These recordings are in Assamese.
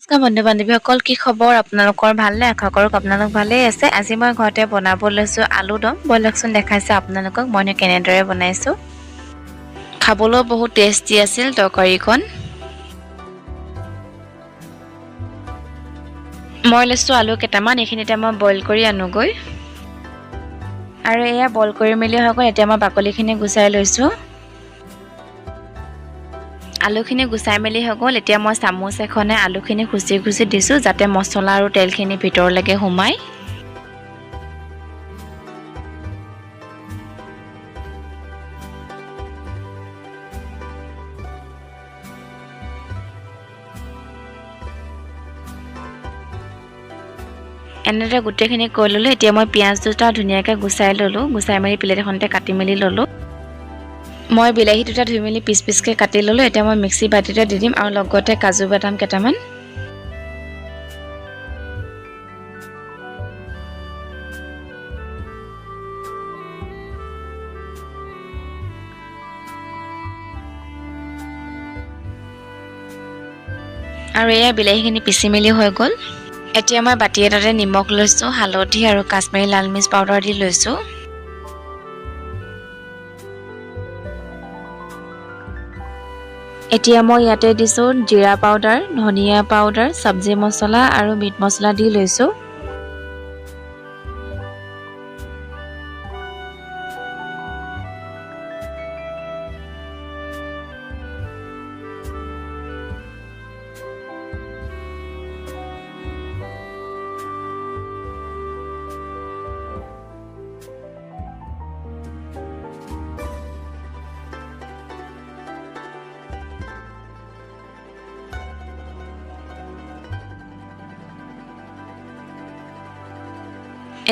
বন্ধু বান্ধৱীসকল কি খবৰ আপোনালোকৰ ভালনে আশা কৰোঁ আপোনালোক ভালেই আছে আজি মই ঘৰতে বনাব লৈছোঁ আলু দম বলকচোন দেখাইছে আপোনালোকক মইনো কেনেদৰে বনাইছোঁ খাবলৈও বহুত টেষ্টি আছিল তৰকাৰীখন মই লৈছোঁ আলু কেইটামান এইখিনিতে মই বইল কৰি আনোগৈ আৰু এয়া বইল কৰি মেলি হৈ গ'ল এতিয়া মই বাকলিখিনি গুচাই লৈছোঁ আলুখিনি গুচাই মেলি হৈ গ'ল এতিয়া মই চামুচ এখনে আলুখিনি খুচি খুচি দিছোঁ যাতে মছলা আৰু তেলখিনি ভিতৰলৈকে সোমায় এনেদৰে গোটেইখিনি কৰি ল'লোঁ এতিয়া মই পিঁয়াজ দুটা ধুনীয়াকৈ গুচাই ল'লোঁ গুচাই মেলি প্লেট এখনতে কাটি মেলি ল'লোঁ মই বিলাহী দুটা ধুই মেলি পিচ পিচকৈ কাটি ল'লোঁ এতিয়া মই মিক্সি বাতিতে দি দিম আৰু লগতে কাজু বাদাম কেইটামান আৰু এয়া বিলাহীখিনি পিচি মেলি হৈ গ'ল এতিয়া মই বাটি এটাতে নিমখ লৈছোঁ হালধি আৰু কাশ্মীৰী লাল মিৰ্চ পাউডাৰ দি লৈছোঁ এতিয়া মই ইয়াতে দিছোঁ জিৰা পাউডাৰ ধনিয়া পাউডাৰ সবজি মছলা আৰু মিট মছলা দি লৈছোঁ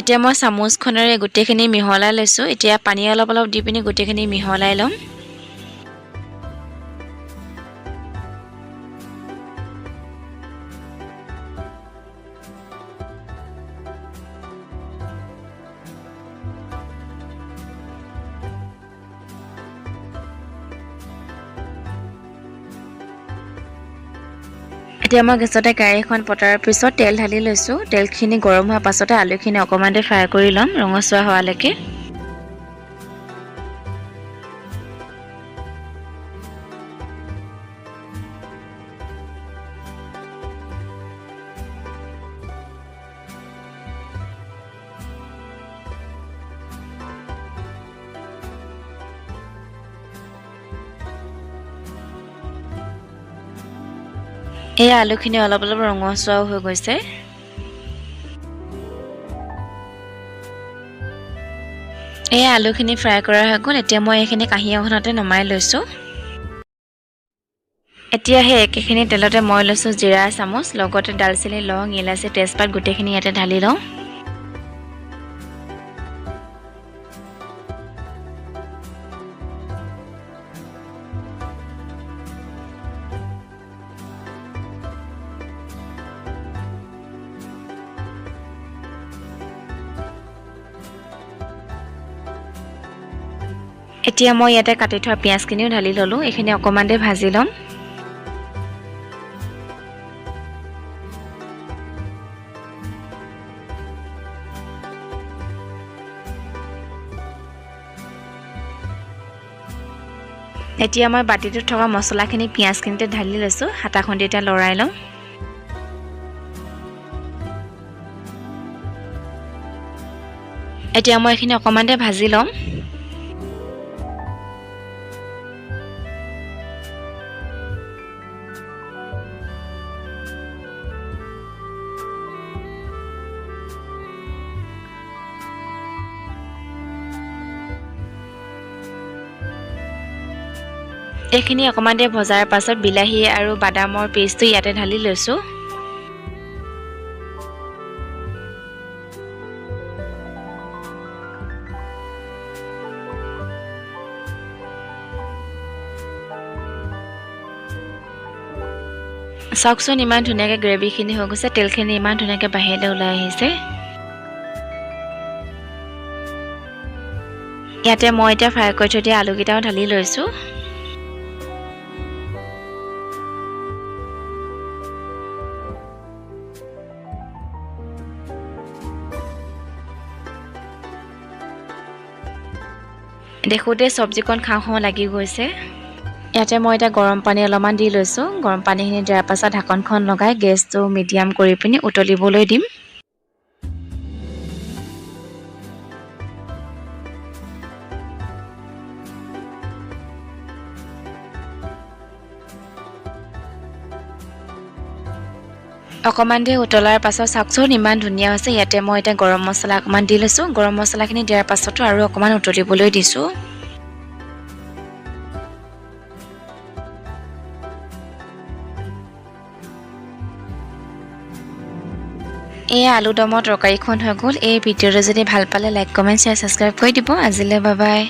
এতিয়া মই চামুচখনেৰে গোটেইখিনি মিহলাই লৈছোঁ এতিয়া পানী অলপ অলপ দি পিনি গোটেইখিনি মিহলাই ল'ম এতিয়া মই গেছতে কেৰাহী এখন পতাৰ পিছত তেল ঢালি লৈছোঁ তেলখিনি গৰম হোৱাৰ পাছতে আলুখিনি অকণমান দেৰি ফ্ৰাই কৰি ল'ম ৰঙচুৱা হোৱালৈকে এই আলুখিনি অলপ অলপ ৰঙচুৱাও হৈ গৈছে এই আলুখিনি ফ্ৰাই কৰা হৈ গ'ল এতিয়া মই এইখিনি কাঁহী এখনতে নমাই লৈছোঁ এতিয়া সেই একেখিনি তেলতে মই লৈছোঁ জিৰা চামুচ লগতে ডালচেনি লং ইলাচি তেজপাত গোটেইখিনি ইয়াতে ঢালি লওঁ এতিয়া মই ইয়াতে কাটি থোৱা পিঁয়াজখিনিও ঢালি ল'লোঁ এইখিনি অকণমান দেৰি ভাজি ল'ম এতিয়া মই বাতিটোত থকা মছলাখিনি পিঁয়াজখিনিতে ঢালি লৈছোঁ হাতাখনেদি এতিয়া লৰাই লওঁ এতিয়া মই এইখিনি অকণমান দেৰি ভাজি ল'ম এইখিনি অকণমান দেৰি ভজাৰ পাছত বিলাহী আৰু বাদামৰ পেষ্টটো ইয়াতে ঢালি লৈছোঁ চাওকচোন ইমান ধুনীয়াকৈ গ্ৰেভিখিনি হৈ গৈছে তেলখিনি ইমান ধুনীয়াকৈ বাহিৰলৈ ওলাই আহিছে ইয়াতে মই এতিয়া ফ্ৰাই কৰি থৈ দিয়া আলুকেইটাও ঢালি লৈছোঁ দেখোঁতে চব্জিকণ খাওঁ লাগি গৈছে। ইয়াতে মই এতিয়া গৰম পানী অলপমান দি লৈছোঁ। গৰম পানীখিনি দিয়াৰ পাছত ঢাকনখন লগাই গেছটো মিডিয়াম কৰি পিনি উতলিবলৈ দিম। অকণমান দেৰি উতলাৰ পাছত চাওকচোন ইমান ধুনীয়া হৈছে। ইয়াতে মই এতিয়া গৰম মছলা অকণমান দি লৈছোঁ। গৰম মছলাখিনি দিয়াৰ পাছতো আৰু অকণমান উতলিবলৈ দিছোঁ। এয়া আলু দমৰ তৰকাৰীখন হৈ গ'ল। এই ভিডিঅ'টো যদি ভাল পালে লাইক, কমেণ্ট, শ্বেয়াৰ, ছাবস্ক্ৰাইব কৰি দিব। আজিলৈ বাই বাই।